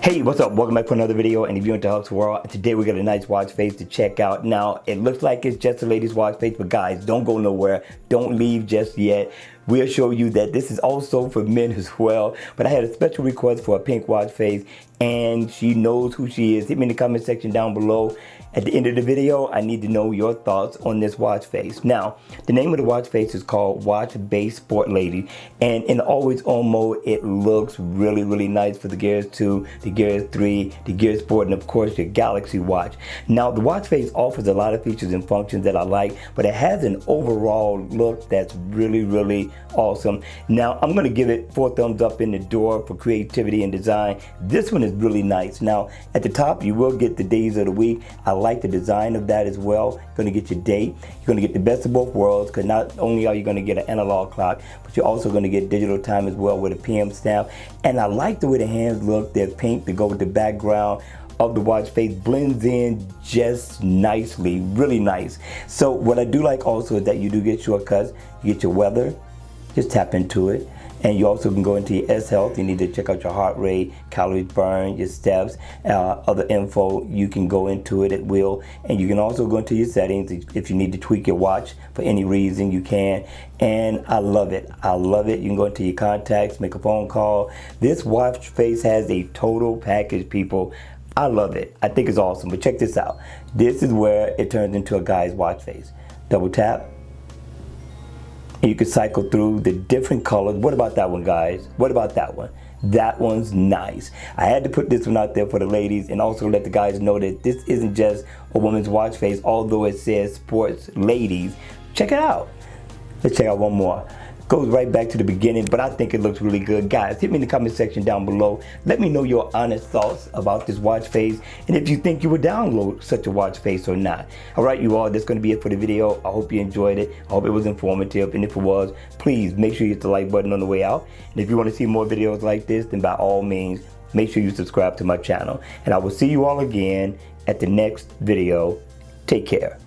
Hey, what's up? Welcome back to another video, and if you're into Hub's World, today we got a nice watch face to check out. Now, it looks like it's just a lady's watch face, but guys, don't go nowhere. Don't leave just yet. We'll show you that this is also for men as well. But I had a special request for a pink watch face, and she knows who she is. Hit me in the comment section down below. At the end of the video, I need to know your thoughts on this watch face. Now, the name of the watch face is called Watchbase Sport Lady, and in the always on mode, it looks really, really nice for the Gears 2, the Gears 3, the Gears Sport, and of course your Galaxy watch. Now, the watch face offers a lot of features and functions that I like, but it has an overall look that's really, really awesome. Now, I'm gonna give it 4 thumbs up in the door for creativity and design. This one is really nice. Now, at the top, you will get the days of the week. I like the design of that as well. You're gonna get your date. You're gonna get the best of both worlds, because not only are you gonna get an analog clock, but you're also gonna get digital time as well with a PM stamp. And I like the way the hands look. They're pink to go with the background of the watch face, blends in just nicely, really nice. So what I do like also is that you do get shortcuts. You get your weather, just tap into it. And you also can go into your S Health. You need to check out your heart rate, calories burned, your steps, other info. You can go into it at will. And you can also go into your settings. If you need to tweak your watch for any reason, you can. And I love it. I love it. You can go into your contacts, make a phone call. This watch face has a total package, people. I love it. I think it's awesome. But check this out. This is where it turns into a guy's watch face. Double tap. And you can cycle through the different colors. What about that one, guys? What about that one? That one's nice. I had to put this one out there for the ladies and also let the guys know that this isn't just a woman's watch face, although it says sports ladies. Check it out. Let's check out one more. Goes right back to the beginning, but I think it looks really good. Guys, hit me in the comment section down below. Let me know your honest thoughts about this watch face, and if you think you would download such a watch face or not. All right, you all, that's going to be it for the video. I hope you enjoyed it. I hope it was informative, and if it was, please make sure you hit the like button on the way out. And if you want to see more videos like this, then by all means, make sure you subscribe to my channel. And I will see you all again at the next video. Take care.